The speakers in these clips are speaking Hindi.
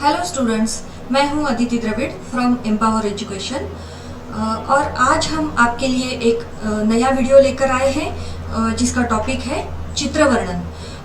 हेलो स्टूडेंट्स, मैं हूं Aditi Dravid from empower education. और आज हम आपके लिए एक नया वीडियो लेकर आए हैं जिसका टॉपिक है चित्र वर्णन।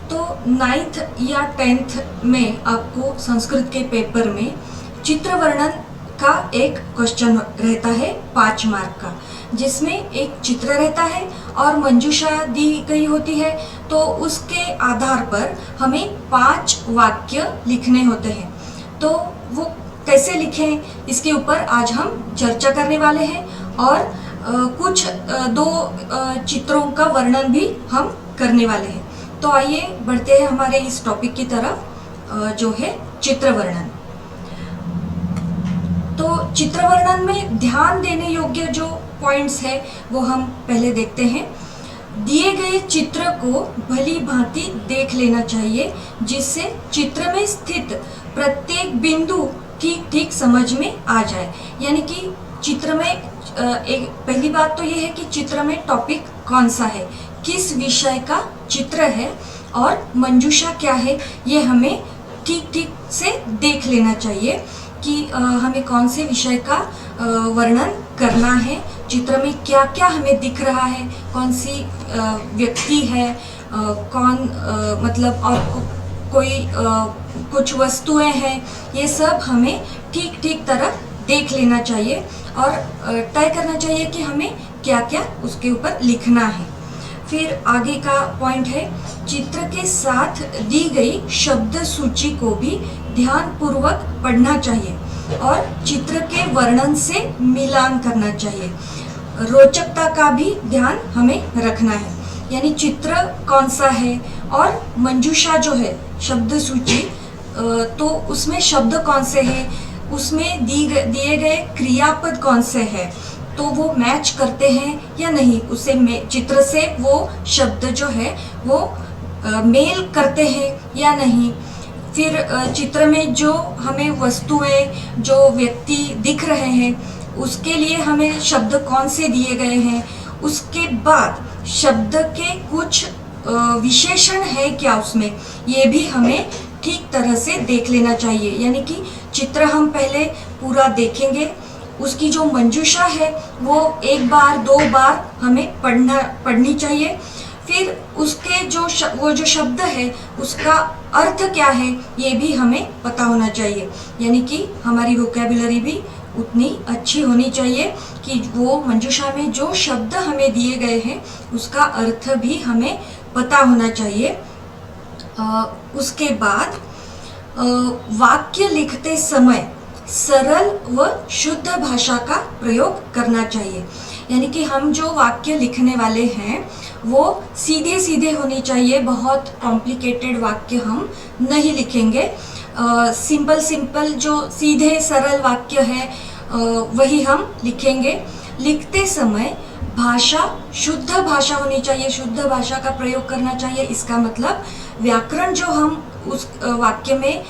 तो 9th या 10th में आपको संस्कृत के पेपर में चित्र वर्णन का एक क्वेश्चन रहता है 5 मार्क का, जिसमें एक चित्र रहता है और मंजूषा दी गई होती है। तो उसके आधार पर हमें 5 वाक्य लिखने होते हैं। तो वो कैसे लिखें इसके ऊपर आज हम चर्चा करने वाले हैं और कुछ दो चित्रों का वर्णन भी हम करने वाले हैं। तो आइए बढ़ते हैं हमारे इस टॉपिक की तरफ जो है चित्र वर्णन। तो चित्र वर्णन में ध्यान देने योग्य जो पॉइंट्स है वो हम पहले देखते हैं। दिए गए चित्र को भली भांति देख लेना चाहिए, जिससे चित्र में स्थित प्रत्येक बिंदु ठीक ठीक समझ में आ जाए। यानी कि चित्र में एक पहली बात तो ये है कि चित्र में टॉपिक कौन सा है, किस विषय का चित्र है और मंजूषा क्या है, ये हमें ठीक ठीक से देख लेना चाहिए कि हमें कौन से विषय का वर्णन करना है, चित्र में क्या क्या हमें दिख रहा है, कौन सी व्यक्ति है, कौन मतलब और कोई कुछ वस्तुएं हैं, ये सब हमें ठीक ठीक तरह देख लेना चाहिए और तय करना चाहिए कि हमें क्या क्या उसके ऊपर लिखना है। फिर आगे का पॉइंट है, चित्र के साथ दी गई शब्द सूची को भी ध्यानपूर्वक पढ़ना चाहिए और चित्र के वर्णन से मिलान करना चाहिए। रोचकता का भी ध्यान हमें रखना है, यानी चित्र कौन सा है और मंजूषा जो है शब्द सूची, तो उसमें शब्द कौन से हैं, उसमें दिए गए क्रियापद कौन से हैं, तो वो मैच करते हैं या नहीं, उसे चित्र से वो शब्द जो है वो मेल करते हैं या नहीं। फिर चित्र में जो हमें वस्तुएं, जो व्यक्ति दिख रहे हैं, उसके लिए हमें शब्द कौन से दिए गए हैं। उसके बाद शब्द के कुछ विशेषण है क्या उसमें, ये भी हमें ठीक तरह से देख लेना चाहिए। यानी कि चित्र हम पहले पूरा देखेंगे, उसकी जो मंजूषा है वो एक बार 2 बार हमें पढ़नी चाहिए। फिर उसके वो जो शब्द है उसका अर्थ क्या है, ये भी हमें पता होना चाहिए। यानी कि हमारी वोकैबुलरी भी उतनी अच्छी होनी चाहिए कि वो मंजूषा में जो शब्द हमें दिए गए हैं उसका अर्थ भी हमें पता होना चाहिए। उसके बाद वाक्य लिखते समय सरल व शुद्ध भाषा का प्रयोग करना चाहिए। यानी कि हम जो वाक्य लिखने वाले हैं वो सीधे सीधे होने चाहिए, बहुत कॉम्प्लिकेटेड वाक्य हम नहीं लिखेंगे। सिंपल जो सीधे सरल वाक्य है वही हम लिखेंगे। लिखते समय भाषा शुद्ध भाषा होनी चाहिए, शुद्ध भाषा का प्रयोग करना चाहिए। इसका मतलब व्याकरण जो हम उस वाक्य में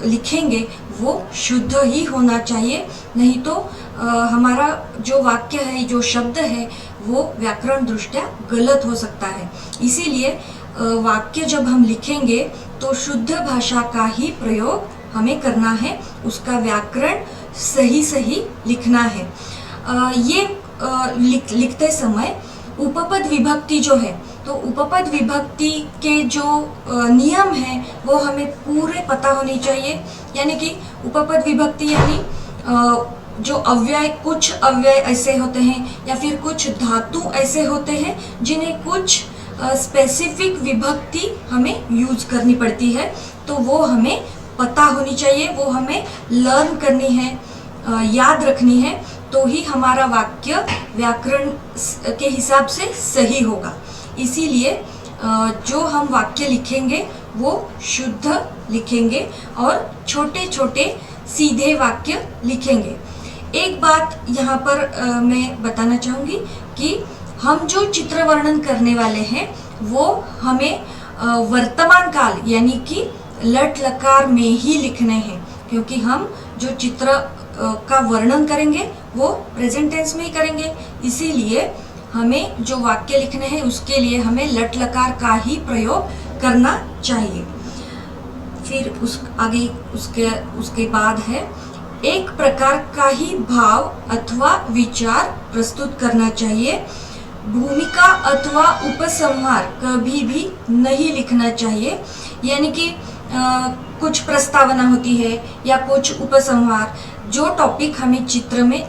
लिखेंगे वो शुद्ध ही होना चाहिए, नहीं तो हमारा जो वाक्य है, जो शब्द है, वो व्याकरण दृष्टया गलत हो सकता है। इसीलिए वाक्य जब हम लिखेंगे तो शुद्ध भाषा का ही प्रयोग हमें करना है, उसका व्याकरण सही लिखना है। ये लिखते समय उपपद विभक्ति जो है, तो उपपद विभक्ति के जो नियम हैं वो हमें पूरे पता होने चाहिए। यानी कि उपपद विभक्ति यानी जो अव्यय, कुछ अव्यय ऐसे होते हैं या फिर कुछ धातु ऐसे होते हैं जिन्हें कुछ स्पेसिफिक विभक्ति हमें यूज करनी पड़ती है, तो वो हमें पता होनी चाहिए, वो हमें लर्न करनी है, याद रखनी है, तो ही हमारा वाक्य व्याकरण के हिसाब से सही होगा। इसीलिए जो हम वाक्य लिखेंगे वो शुद्ध लिखेंगे और छोटे छोटे सीधे वाक्य लिखेंगे। एक बात यहाँ पर मैं बताना चाहूँगी कि हम जो चित्र वर्णन करने वाले हैं वो हमें वर्तमान काल यानी कि लट लकार में ही लिखने हैं, क्योंकि हम जो चित्र का वर्णन करेंगे वो प्रेजेंट टेंस में ही करेंगे। इसीलिए हमें जो वाक्य लिखने हैं उसके लिए हमें लट लकार का ही प्रयोग करना चाहिए। फिर उस आगे उसके बाद है, एक प्रकार का ही भाव अथवा विचार प्रस्तुत करना चाहिए। भूमिका अथवा उपसंहार कभी भी नहीं लिखना चाहिए। यानी कि कुछ प्रस्तावना होती है या कुछ उपसंहार, जो टॉपिक हमें चित्र में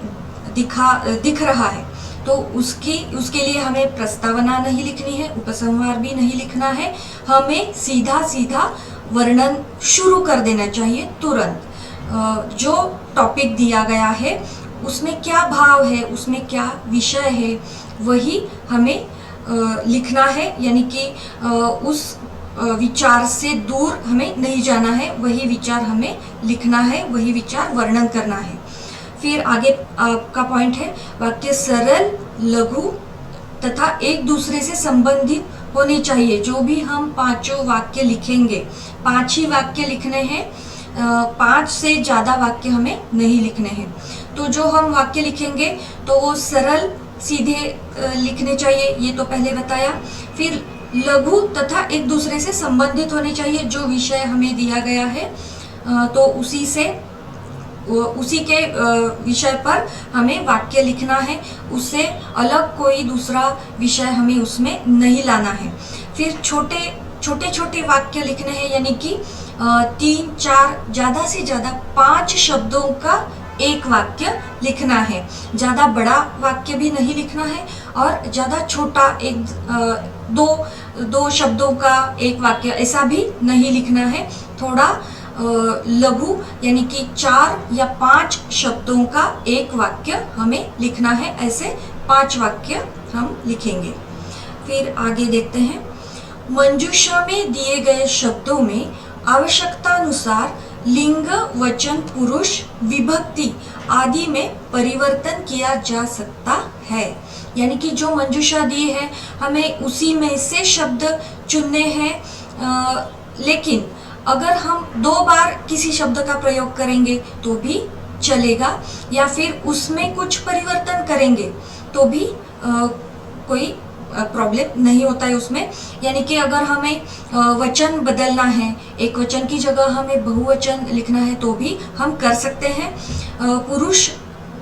दिख रहा है, तो उसके लिए हमें प्रस्तावना नहीं लिखनी है, उपसंहार भी नहीं लिखना है। हमें सीधा सीधा वर्णन शुरू कर देना चाहिए तुरंत। जो टॉपिक दिया गया है उसमें क्या भाव है, उसमें क्या विषय है, वही हमें लिखना है। यानी कि उस विचार से दूर हमें नहीं जाना है, वही विचार हमें लिखना है, वही विचार वर्णन करना है। फिर आगे का पॉइंट है, वाक्य सरल, लघु तथा एक दूसरे से संबंधित होने चाहिए। जो भी हम पांचों वाक्य लिखेंगे, 5 ही वाक्य लिखने हैं, 5 से ज़्यादा वाक्य हमें नहीं लिखने हैं। तो जो हम वाक्य लिखेंगे तो वो सरल सीधे लिखने चाहिए, ये तो पहले बताया। फिर लघु तथा एक दूसरे से संबंधित होने चाहिए। जो विषय हमें दिया गया है तो उसी के विषय पर हमें वाक्य लिखना है, उससे अलग कोई दूसरा विषय हमें उसमें नहीं लाना है। फिर छोटे वाक्य लिखने हैं, यानी कि 3, 4, ज़्यादा से ज़्यादा 5 शब्दों का एक वाक्य लिखना है। ज़्यादा बड़ा वाक्य भी नहीं लिखना है और ज़्यादा छोटा दो शब्दों का एक वाक्य ऐसा भी नहीं लिखना है। थोड़ा लघु यानी कि 4 या 5 शब्दों का एक वाक्य हमें लिखना है। ऐसे 5 वाक्य हम लिखेंगे। फिर आगे देखते हैं, मंजूषा में दिए गए शब्दों में आवश्यकतानुसार लिंग, वचन, पुरुष, विभक्ति आदि में परिवर्तन किया जा सकता है। यानी कि जो मंजूषा दी है हमें उसी में से शब्द चुनने हैं, लेकिन अगर हम 2 बार किसी शब्द का प्रयोग करेंगे तो भी चलेगा, या फिर उसमें कुछ परिवर्तन करेंगे तो भी कोई प्रॉब्लम नहीं होता है उसमें। यानी कि अगर हमें वचन बदलना है, एक वचन की जगह हमें बहुवचन लिखना है तो भी हम कर सकते हैं। पुरुष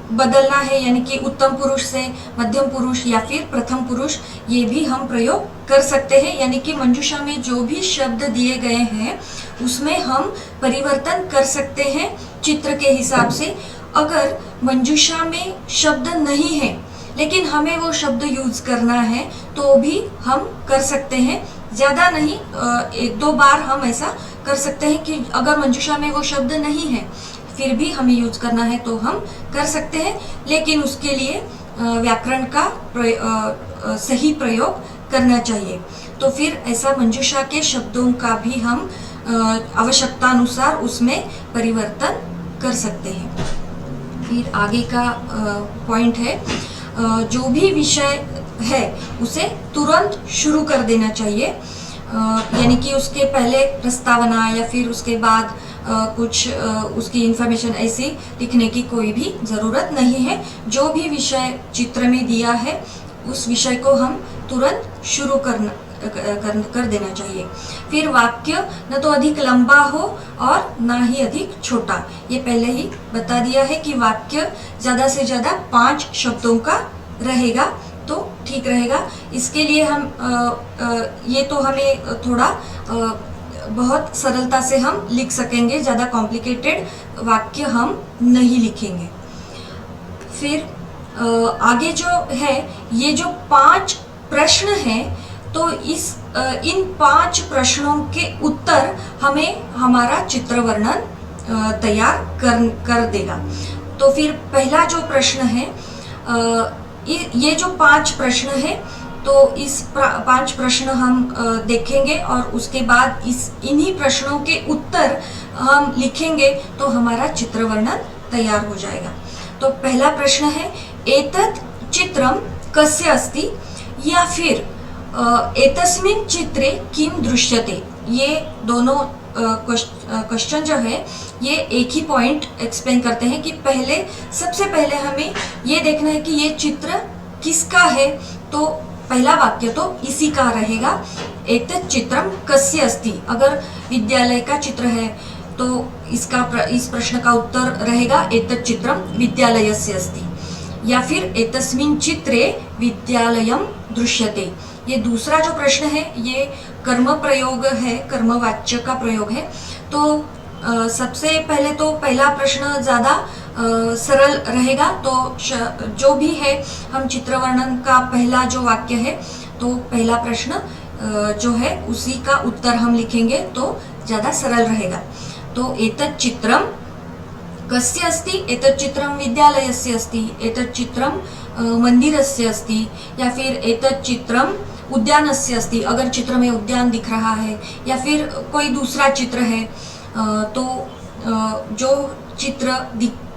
बदलना है, यानी कि उत्तम पुरुष से मध्यम पुरुष या फिर प्रथम पुरुष, ये भी हम प्रयोग कर सकते हैं। यानी कि मंजूषा में जो भी शब्द दिए गए हैं उसमें हम परिवर्तन कर सकते हैं चित्र के हिसाब से। अगर मंजूषा में शब्द नहीं है लेकिन हमें वो शब्द यूज करना है तो भी हम कर सकते हैं। ज़्यादा नहीं, 1-2 बार हम ऐसा कर सकते हैं कि अगर मंजूषा में वो शब्द नहीं है फिर भी हमें यूज करना है तो हम कर सकते हैं, लेकिन उसके लिए व्याकरण का सही प्रयोग करना चाहिए। तो फिर ऐसा मंजूषा के शब्दों का भी हम आवश्यकतानुसार उसमें परिवर्तन कर सकते हैं। फिर आगे का पॉइंट है, जो भी विषय है उसे तुरंत शुरू कर देना चाहिए। यानी कि उसके पहले प्रस्तावना या फिर उसके बाद कुछ उसकी इंफॉर्मेशन ऐसी लिखने की कोई भी ज़रूरत नहीं है। जो भी विषय चित्र में दिया है उस विषय को हम तुरंत शुरू कर देना चाहिए। फिर वाक्य न तो अधिक लंबा हो और ना ही अधिक छोटा। ये पहले ही बता दिया है कि वाक्य ज़्यादा से ज़्यादा 5 शब्दों का रहेगा तो ठीक रहेगा। इसके लिए हम ये तो हमें थोड़ा बहुत सरलता से हम लिख सकेंगे, ज़्यादा कॉम्प्लिकेटेड वाक्य हम नहीं लिखेंगे। फिर आगे जो है, ये जो 5 प्रश्न हैं तो इन 5 प्रश्नों के उत्तर हमें हमारा चित्र वर्णन तैयार कर देगा। तो फिर पहला जो प्रश्न है, ये जो 5 प्रश्न है तो इस 5 प्रश्न हम देखेंगे और उसके बाद इन्हीं प्रश्नों के उत्तर हम लिखेंगे तो हमारा चित्र वर्णन तैयार हो जाएगा। तो पहला प्रश्न है, एतत् चित्रम कस्य अस्ति, या फिर एतस्मिन् चित्रे किं दृश्यते। ये दोनों क्वेश्चन जो है ये एक ही पॉइंट एक्सप्लेन करते हैं कि सबसे पहले हमें ये देखना है कि ये चित्र किसका है। तो पहला वाक्य तो इसी का रहेगा, एतत् चित्रम कस्य अस्ति, अगर विद्यालय का चित्र है तो इस प्रश्न का उत्तर रहेगा एतत् चित्रम विद्यालयस्य अस्ति। या फिर एतस्मिन् चित्रे विद्यालयम दृश्यते। ये दूसरा जो प्रश्न है ये कर्म प्रयोग है, कर्मवाच्य का प्रयोग है। तो सबसे पहले तो पहला प्रश्न ज़्यादा सरल रहेगा। तो जो भी है, हम चित्र वर्णन का पहला जो वाक्य है तो पहला प्रश्न जो है उसी का उत्तर हम लिखेंगे तो ज़्यादा सरल रहेगा। तो एतत् चित्रम कस्य अस्ति, एतत् चित्रम विद्यालयस्य अस्ति, एतत् चित्रम मंदिरस्य अस्ति, या फिर एतत् चित्रम उद्यानस्य अस्ति, अगर चित्र में उद्यान दिख रहा है, या फिर कोई दूसरा चित्र है तो जो चित्र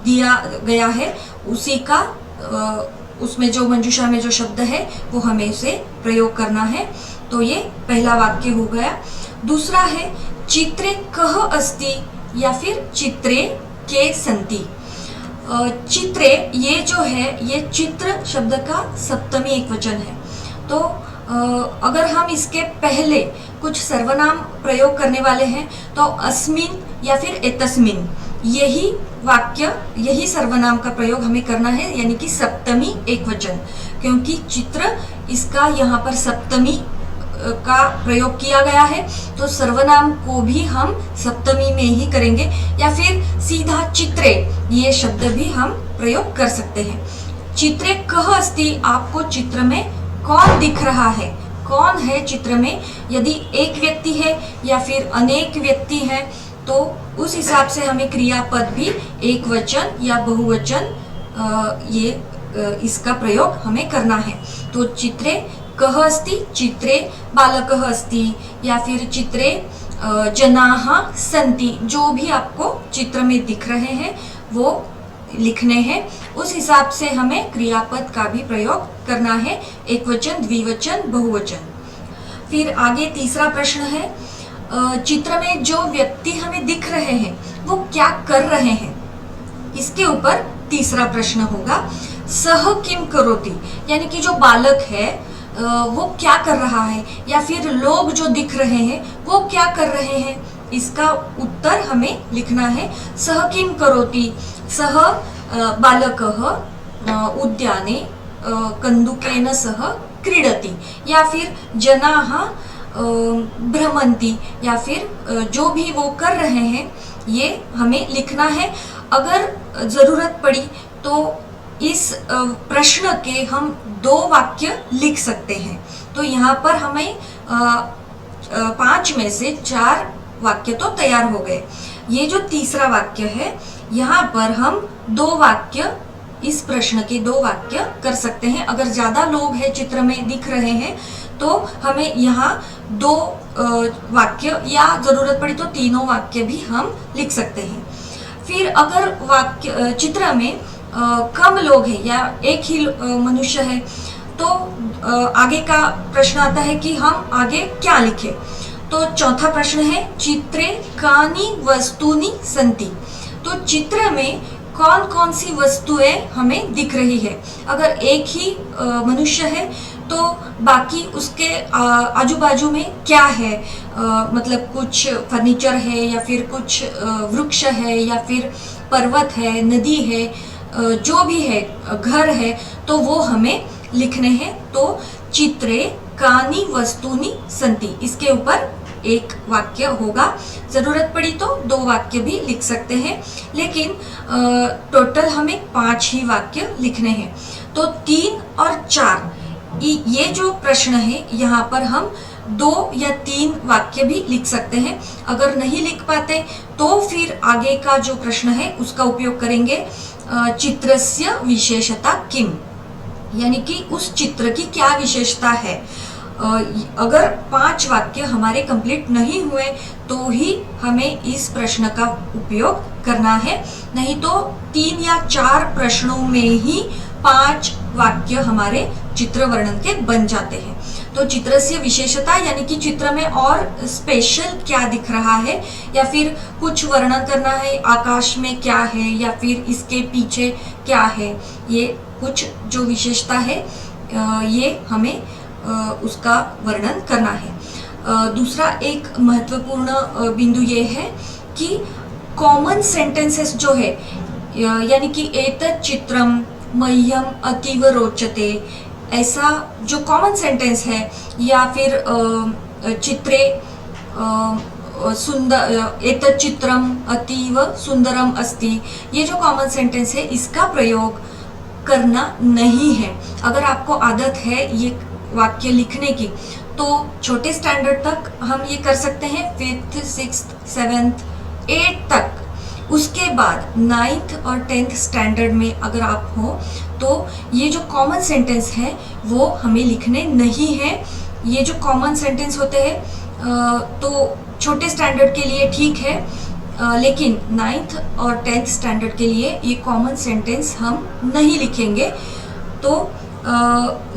दिया गया है उसी का उसमें जो मंजूषा में जो शब्द है वो हमें उसे प्रयोग करना है। तो ये पहला वाक्य हो गया। दूसरा है चित्रे कः अस्ति या फिर चित्रे के सन्ति। चित्रे ये जो है ये चित्र शब्द का सप्तमी एकवचन है। तो अगर हम इसके पहले कुछ सर्वनाम प्रयोग करने वाले हैं तो अस्मिन या फिर एतस्मिन, यही वाक्य यही सर्वनाम का प्रयोग हमें करना है, यानी कि सप्तमी एकवचन, क्योंकि चित्र इसका यहाँ पर सप्तमी का प्रयोग किया गया है। तो सर्वनाम को भी हम सप्तमी में ही करेंगे, या फिर सीधा चित्रे ये शब्द भी हम प्रयोग कर सकते हैं। चित्रे कः अस्ति, आपको चित्र में कौन दिख रहा है, कौन है चित्र में। यदि एक व्यक्ति है या फिर अनेक व्यक्ति हैं तो उस हिसाब से हमें क्रियापद भी एक वचन या बहुवचन इसका प्रयोग हमें करना है। तो चित्रे कः अस्ति, चित्रे बालकः अस्ति, या फिर चित्रे जनाः सन्ति, जो भी आपको चित्र में दिख रहे हैं वो लिखने हैं। उस हिसाब से हमें क्रियापद का भी प्रयोग करना है, एक वचन, द्विवचन, बहुवचन। फिर आगे तीसरा प्रश्न है, चित्र में जो व्यक्ति हमें दिख रहे हैं वो क्या कर रहे हैं, इसके ऊपर तीसरा प्रश्न होगा। सह किम करोति, यानी कि जो बालक है वो क्या कर रहा है, या फिर लोग जो दिख रहे हैं वो क्या कर रहे हैं, इसका उत्तर हमें लिखना है। सह किम करोति, सह बालकः उद्याने कन्दुकेन सह क्रीडति, या फिर जनाः भ्रमन्ति, या फिर जो भी वो कर रहे हैं ये हमें लिखना है। अगर ज़रूरत पड़ी तो इस प्रश्न के हम 2 वाक्य लिख सकते हैं। तो यहाँ पर हमें 5 में से 4 वाक्य तो तैयार हो गए। ये जो तीसरा वाक्य है यहाँ पर हम 2 वाक्य, इस प्रश्न के 2 वाक्य कर सकते हैं। अगर ज़्यादा लोग हैं चित्र में दिख रहे हैं तो हमें यहाँ 2 वाक्य, या ज़रूरत पड़ी तो तीनों वाक्य भी हम लिख सकते हैं। फिर अगर वाक्य चित्र में कम लोग हैं या एक ही मनुष्य है तो आगे का प्रश्न आता है कि हम आगे क्या लिखें। तो चौथा प्रश्न है चित्रे कानि वस्तूनि सन्ति, तो चित्र में कौन कौन सी वस्तुएं हमें दिख रही है। अगर एक ही मनुष्य है तो बाकी उसके आजू बाजू में क्या है, मतलब कुछ फर्नीचर है, या फिर कुछ वृक्ष है, या फिर पर्वत है, नदी है, जो भी है, घर है, तो वो हमें लिखने हैं। तो चित्रे कानि वस्तूनि सन्ति, इसके ऊपर एक वाक्य होगा। ज़रूरत पड़ी तो 2 वाक्य भी लिख सकते हैं, लेकिन टोटल हमें 5 ही वाक्य लिखने हैं। तो 3 और 4 ये जो प्रश्न है यहाँ पर हम 2 या 3 वाक्य भी लिख सकते हैं। अगर नहीं लिख पाते तो फिर आगे का जो प्रश्न है उसका उपयोग करेंगे चित्रस्य विशेषता किम, यानी कि उस चित्र की क्या विशेषता है। अगर 5 वाक्य हमारे कंप्लीट नहीं हुए तो ही हमें इस प्रश्न का उपयोग करना है, नहीं तो 3 या 4 प्रश्नों में ही 5 वाक्य हमारे चित्र वर्णन के बन जाते हैं। तो चित्र से विशेषता यानी कि चित्र में और स्पेशल क्या दिख रहा है, या फिर कुछ वर्णन करना है, आकाश में क्या है, या फिर इसके पीछे क्या है, ये कुछ जो विशेषता है ये हमें उसका वर्णन करना है। दूसरा एक महत्वपूर्ण बिंदु ये है कि कॉमन सेंटेंसेस जो है, यानी कि एतत् चित्रम मह्यम अतीव रोचते, ऐसा जो कॉमन सेंटेंस है, या फिर चित्रे सुंदर एतत् चित्रम अतीव सुंदरम अस्ति, ये जो कॉमन सेंटेंस है इसका प्रयोग करना नहीं है। अगर आपको आदत है ये वाक्य लिखने की तो छोटे स्टैंडर्ड तक हम ये कर सकते हैं, 5th 6th 7th 8th तक। उसके बाद 9th और 10th स्टैंडर्ड में अगर आप हो तो ये जो कॉमन सेंटेंस है वो हमें लिखने नहीं है। ये जो कॉमन सेंटेंस होते हैं तो छोटे स्टैंडर्ड के लिए ठीक है, लेकिन 9th और 10th स्टैंडर्ड के लिए ये कॉमन सेंटेंस हम नहीं लिखेंगे। तो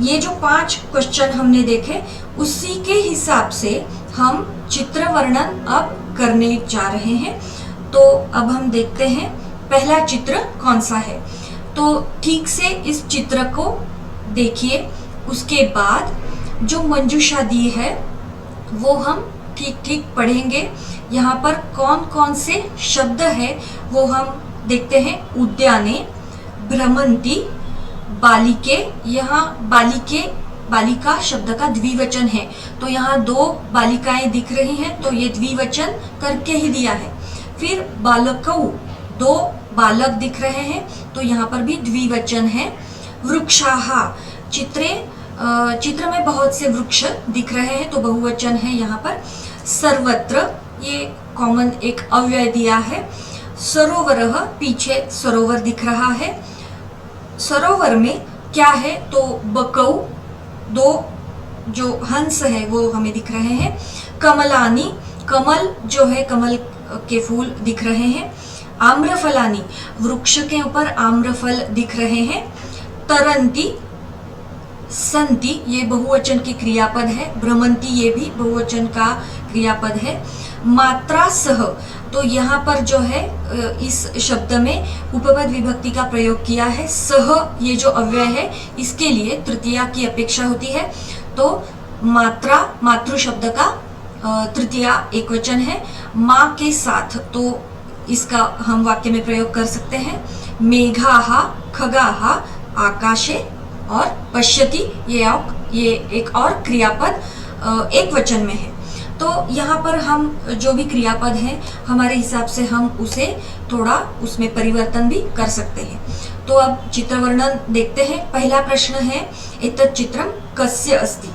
ये जो 5 क्वेश्चन हमने देखे उसी के हिसाब से हम चित्र वर्णन अब करने जा रहे हैं। तो अब हम देखते हैं पहला चित्र कौन सा है। तो ठीक से इस चित्र को देखिए, उसके बाद जो मंजूषा दी है वो हम ठीक ठीक पढ़ेंगे। यहाँ पर कौन कौन से शब्द है वो हम देखते हैं। उद्याने, भ्रमंती, बालिके, यहाँ बालिके बालिका शब्द का द्विवचन है, तो यहाँ 2 बालिकाएं दिख रही हैं तो ये द्विवचन करके ही दिया है। फिर बालकौ, 2 बालक दिख रहे हैं तो यहाँ पर भी द्विवचन है। वृक्षाहा, चित्र में बहुत से वृक्ष दिख रहे हैं तो बहुवचन है यहाँ पर। सर्वत्र, ये कॉमन एक अव्यय दिया है। सरोवरः, पीछे सरोवर दिख रहा है। सरोवर में क्या है तो बकौ, 2 जो हंस है वो हमें दिख रहे हैं। कमलानी, कमल जो है कमल के फूल दिख रहे हैं। आम्रफलानी, वृक्ष के ऊपर आम्रफल दिख रहे हैं। तरंती, संति ये बहुवचन की क्रियापद है। भ्रमंती ये भी बहुवचन का क्रियापद है। मात्रा सह, तो यहाँ पर जो है इस शब्द में उपपद विभक्ति का प्रयोग किया है। सह ये जो अव्यय है इसके लिए तृतीया की अपेक्षा होती है, तो मात्रा मातृ शब्द का तृतीया एकवचन है। माँ के साथ, तो इसका हम वाक्य में प्रयोग कर सकते हैं। मेघाहा, खगाहा, आकाशे और पश्यति, ये एक और क्रियापद एक वचन में है। तो यहाँ पर हम जो भी क्रियापद है हमारे हिसाब से हम उसे थोड़ा उसमें परिवर्तन भी कर सकते हैं। तो अब चित्र वर्णन देखते हैं। पहला प्रश्न है एतत् चित्रम कस्य अस्ति।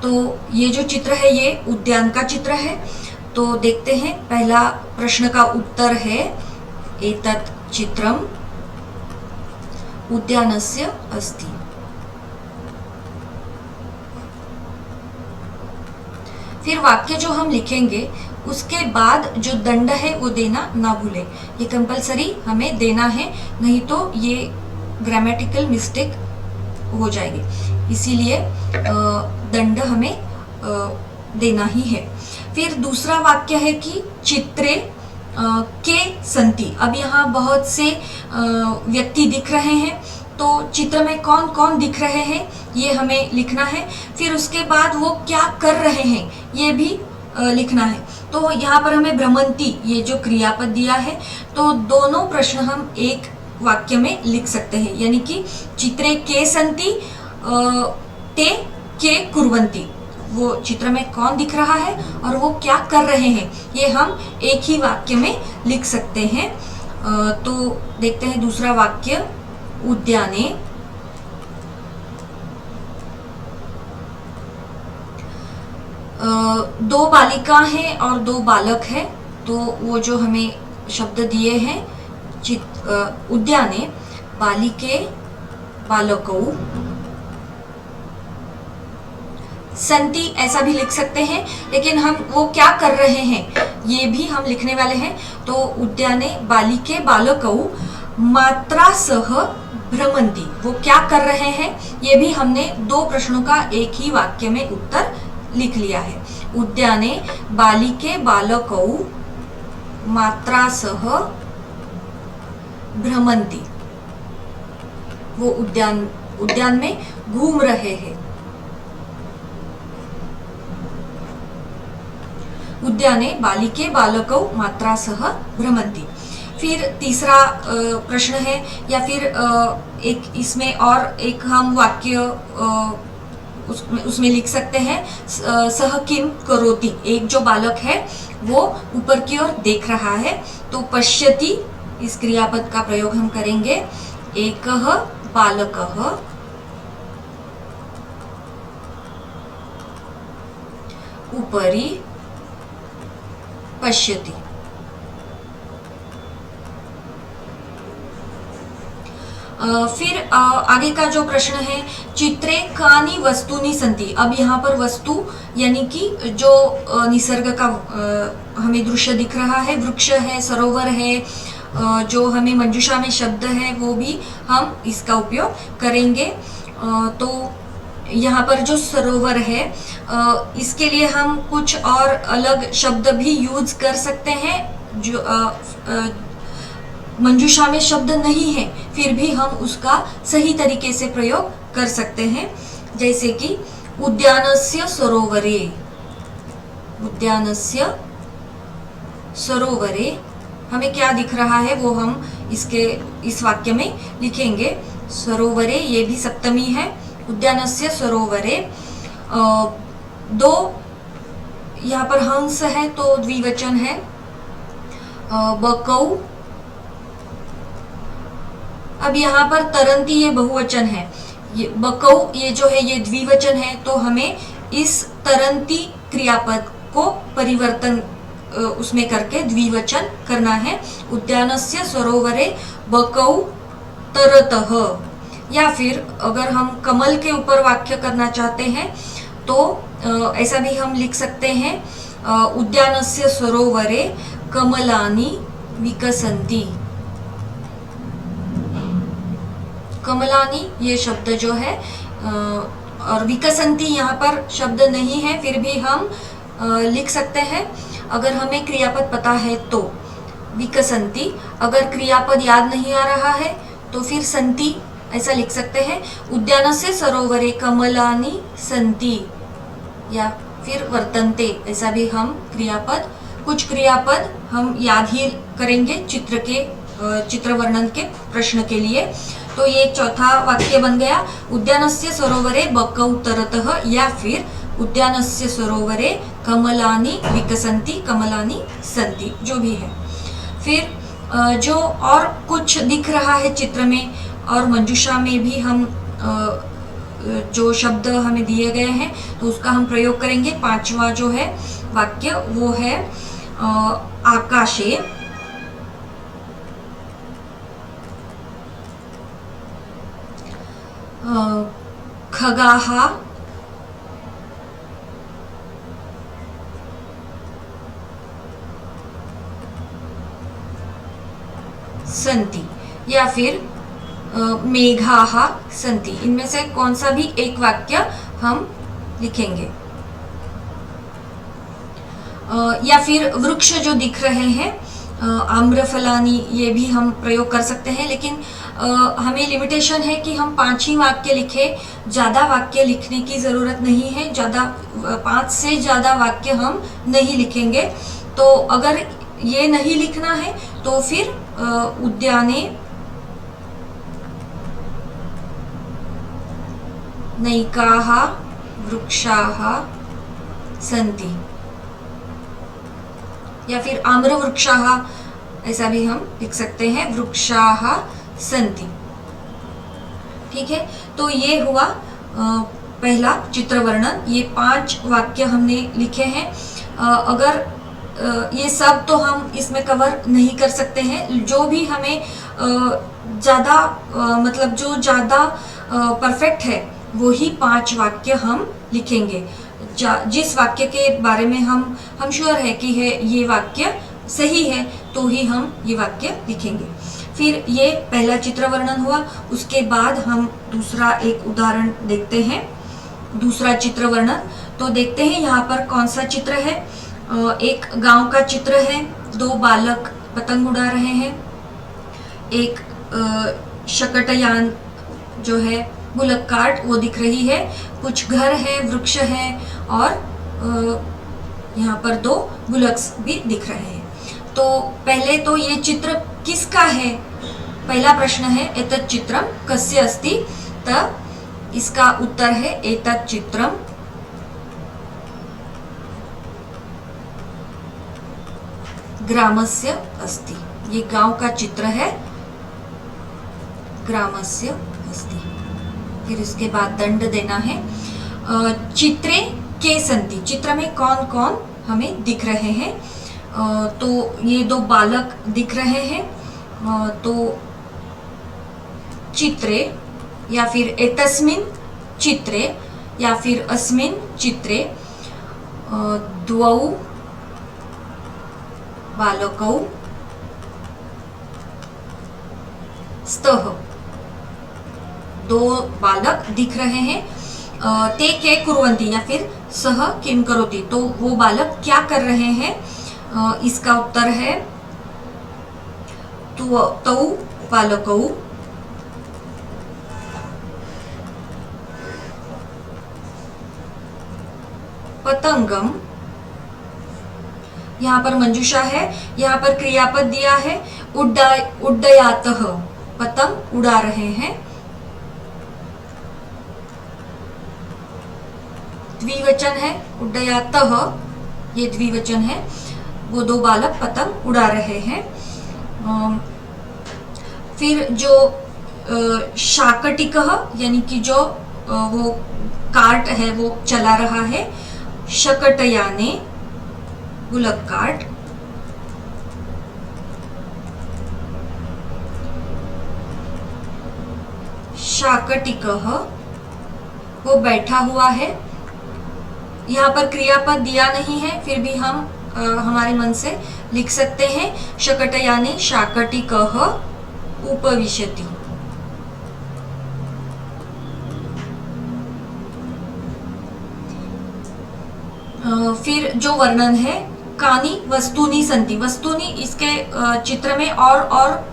तो ये जो चित्र है ये उद्यान का चित्र है। तो देखते हैं, पहला प्रश्न का उत्तर है एतत् चित्रम उद्यानस्य अस्ति। फिर वाक्य जो हम लिखेंगे उसके बाद जो दंड है वो देना ना भूले, ये कंपलसरी हमें देना है, नहीं तो ये ग्रामेटिकल मिस्टेक हो जाएगी, इसीलिए दंड हमें देना ही है। फिर दूसरा वाक्य है कि चित्रे के संति। अब यहाँ बहुत से व्यक्ति दिख रहे हैं तो चित्र में कौन कौन दिख रहे हैं ये हमें लिखना है। फिर उसके बाद वो क्या कर रहे हैं ये भी लिखना है। तो यहाँ पर हमें भ्रमंती ये जो क्रियापद दिया है तो दोनों प्रश्न हम एक वाक्य में लिख सकते हैं, यानी कि चित्रे के संति ते के कुर्वन्ति। वो चित्र में कौन दिख रहा है और वो क्या कर रहे हैं ये हम एक ही वाक्य में लिख सकते हैं। तो देखते हैं दूसरा वाक्य। उद्याने दो बालिका हैं और 2 बालक हैं, तो वो जो हमें शब्द दिए हैं उद्याने बालिके बालकौ संति, ऐसा भी लिख सकते हैं, लेकिन हम वो क्या कर रहे हैं ये भी हम लिखने वाले हैं। तो उद्याने बालिके बालकौ मात्रा सह भ्रमंती, वो क्या कर रहे हैं ये भी हमने 2 प्रश्नों का एक ही वाक्य में उत्तर लिख लिया है। उद्याने बालिके बालकौ मात्रा सह भ्रमंती, वो उद्यान में घूम रहे हैं। उद्याने बालिके बालकौ मात्रा सह भ्रमन्ति। फिर तीसरा प्रश्न है, या फिर एक इसमें और एक हम वाक्य उसमें लिख सकते हैं, सह किम करोति, एक जो बालक है वो ऊपर की ओर देख रहा है, तो पश्यति इस क्रियापद का प्रयोग हम करेंगे। एकः बालकः उपरि पश्यति। फिर आगे का जो प्रश्न है, चित्रे कानि वस्तूनि सन्ति। अब यहाँ पर वस्तु यानी कि जो निसर्ग का हमें दृश्य दिख रहा है, वृक्ष है, सरोवर है, जो हमें मंजूषा में शब्द है वो भी हम इसका उपयोग करेंगे। तो यहाँ पर जो सरोवर है इसके लिए हम कुछ और अलग शब्द भी यूज कर सकते हैं, जो मंजूषा में शब्द नहीं है फिर भी हम उसका सही तरीके से प्रयोग कर सकते हैं। जैसे कि उद्यानस्य सरोवरे, उद्यानस्य सरोवरे हमें क्या दिख रहा है वो हम इस वाक्य में लिखेंगे। सरोवरे ये भी सप्तमी है, उद्यानस्य सरोवरे। दो यहाँ पर हंस है तो द्विवचन है, बकौ। अब यहाँ पर तरंती ये बहुवचन है, ये बकौ ये जो है ये द्विवचन है, तो हमें इस तरंती क्रियापद को परिवर्तन उसमें करके द्विवचन करना है। उद्यानस्य सरोवरे बकौ तरतः। या फिर अगर हम कमल के ऊपर वाक्य करना चाहते हैं तो ऐसा भी हम लिख सकते हैं, उद्यानस्य सरोवरे कमलानि विकसन्ति। कमलानी ये शब्द जो है और विकसन्ति यहाँ पर शब्द नहीं है फिर भी हम लिख सकते हैं। अगर हमें क्रियापद पता है तो विकसन्ति, अगर क्रियापद याद नहीं आ रहा है तो फिर संति ऐसा लिख सकते हैं। उद्यानस्य सरोवरे कमलानि सन्ति या फिर वर्तन्ते, ऐसा भी हम क्रियापद, कुछ क्रियापद हम याद ही करेंगे चित्र वर्णन के प्रश्न के लिए। तो ये चौथा वाक्य बन गया, उद्यानस्य सरोवरे बकौ तरतः, या फिर उद्यानस्य सरोवरे कमलानि विकसन्ति, कमलानि सन्ति, जो भी है। फिर जो और कुछ दिख रहा है चित्र में और मंजूषा में भी हम जो शब्द हमें दिए गए हैं तो उसका हम प्रयोग करेंगे। पांचवा जो है वाक्य वो है आकाशे खगाः सन्ति, या फिर मेघाः सन्ति। इनमें से कौन सा भी एक वाक्य हम लिखेंगे। या फिर वृक्ष जो दिख रहे हैं, आम्रफलानी, ये भी हम प्रयोग कर सकते हैं, लेकिन हमें लिमिटेशन है कि हम 5 ही वाक्य लिखें, ज़्यादा वाक्य लिखने की ज़रूरत नहीं है। 5 से ज़्यादा वाक्य हम नहीं लिखेंगे। तो अगर ये नहीं लिखना है तो फिर उद्याने नैकाः वृक्षाः सन्ति, या फिर आम्रवृक्षाः, ऐसा भी हम लिख सकते हैं, वृक्षाः सन्ति। ठीक है, तो ये हुआ पहला चित्र वर्णन। ये 5 वाक्य हमने लिखे हैं। अगर ये सब तो हम इसमें कवर नहीं कर सकते हैं, जो भी हमें ज़्यादा मतलब जो ज़्यादा परफेक्ट है वो ही 5 वाक्य हम लिखेंगे। जिस वाक्य के बारे में हम श्योर है कि है ये वाक्य सही है तो ही हम ये वाक्य लिखेंगे। फिर ये पहला चित्र वर्णन हुआ, उसके बाद हम दूसरा एक उदाहरण देखते हैं, दूसरा चित्र वर्णन। तो देखते हैं यहाँ पर कौन सा चित्र है। एक गांव का चित्र है, 2 बालक पतंग उड़ा रहे हैं, एक शकटयान जो है बुलक कार्ट वो दिख रही है, कुछ घर है, वृक्ष है और यहाँ पर 2 बुलक्स भी दिख रहे हैं। तो पहले तो ये चित्र किसका है? पहला प्रश्न है एतत् चित्रम कस्य अस्ति? त इसका उत्तर है एतत् चित्रम ग्रामस्य अस्ति। ये गांव का चित्र है, ग्रामस्य अस्ति। फिर इसके बाद दंड देना है। चित्रे के सन्ति, चित्र में कौन कौन हमें दिख रहे हैं? तो ये 2 बालक दिख रहे हैं। तो चित्रे या फिर एतस्मिन् चित्रे या फिर अस्मिन् चित्रे द्वौ बालकौ स्तः, 2 बालक दिख रहे हैं। ते के कुर्वन्ति या फिर सह किम करोति, तो वो बालक क्या कर रहे हैं? इसका उत्तर है तौ बालकौ पतंगम, यहाँ पर मंजूषा है, यहाँ पर क्रियापद दिया है उड्डयातः, पतंग उड़ा रहे हैं। द्विवचन है, उड्डयातः ये द्विवचन है। वो 2 बालक पतंग उड़ा रहे हैं। फिर जो शाकटिकः यानी कि जो वो कार्ट है वो चला रहा है, शकटयाने बुलक कार्ट। शाकटिकः वो बैठा हुआ है। यहाँ पर क्रियापद दिया नहीं है, फिर भी हम हमारे मन से लिख सकते हैं शकटयाने शाकटिकः उपविशति। फिर जो वर्णन है कानि वस्तूनि सन्ति, वस्तूनि इसके चित्र में और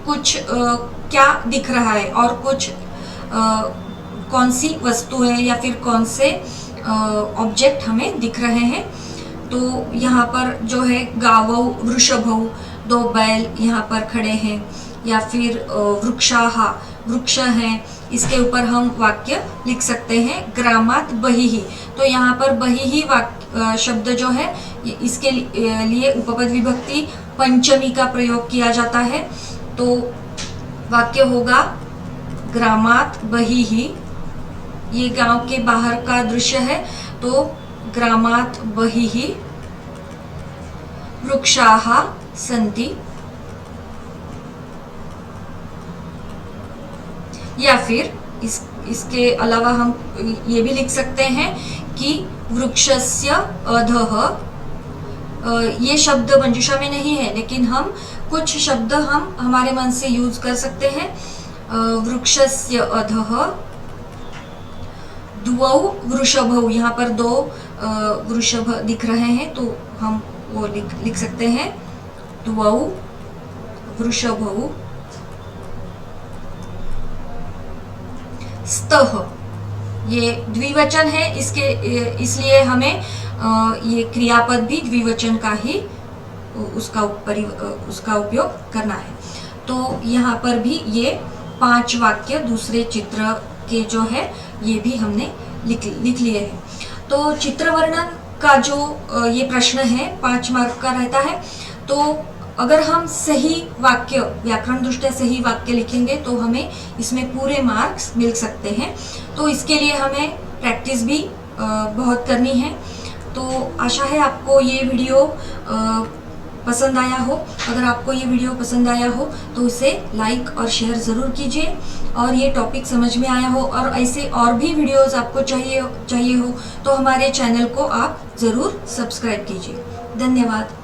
कुछ क्या दिख रहा है, और कुछ कौन सी वस्तुएं या फिर कौन से ऑब्जेक्ट हमें दिख रहे हैं। तो यहाँ पर जो है गावौ वृषभौ, 2 बैल यहाँ पर खड़े हैं, या फिर वृक्षाः वृक्ष हैं। इसके ऊपर हम वाक्य लिख सकते हैं ग्रामात् बहिः, तो यहाँ पर बहिः वाक्य शब्द जो है इसके लिए उपपद विभक्ति पंचमी का प्रयोग किया जाता है। तो वाक्य होगा ग्रामात् बहिः, ये गांव के बाहर का दृश्य है, तो ग्रामात् बहिः वृक्षाः सन्ति। या फिर इसके अलावा हम ये भी लिख सकते हैं कि वृक्षस्य अधः, ये शब्द मंजूषा में नहीं है, लेकिन हम कुछ शब्द हम हमारे मन से यूज कर सकते हैं। वृक्षस्य अधः द्वौ वृषभौ, यहाँ पर 2 वृषभ दिख रहे हैं, तो हम वो लिख सकते हैं द्वौ वृषभौ स्तः। ये द्विवचन है, इसलिए हमें ये क्रियापद भी द्विवचन का ही उसका उपयोग करना है। तो यहाँ पर भी ये 5 वाक्य दूसरे चित्र के जो है ये भी हमने लिख लिए हैं। तो चित्र वर्णन का जो ये प्रश्न है 5 मार्क का रहता है। तो अगर हम सही वाक्य, व्याकरण दृष्टया सही वाक्य लिखेंगे तो हमें इसमें पूरे मार्क्स मिल सकते हैं। तो इसके लिए हमें प्रैक्टिस भी बहुत करनी है। तो आशा है आपको ये वीडियो पसंद आया हो। अगर आपको ये वीडियो पसंद आया हो तो इसे लाइक और शेयर ज़रूर कीजिए, और ये टॉपिक समझ में आया हो और ऐसे और भी वीडियोस आपको चाहिए हो तो हमारे चैनल को आप ज़रूर सब्सक्राइब कीजिए। धन्यवाद।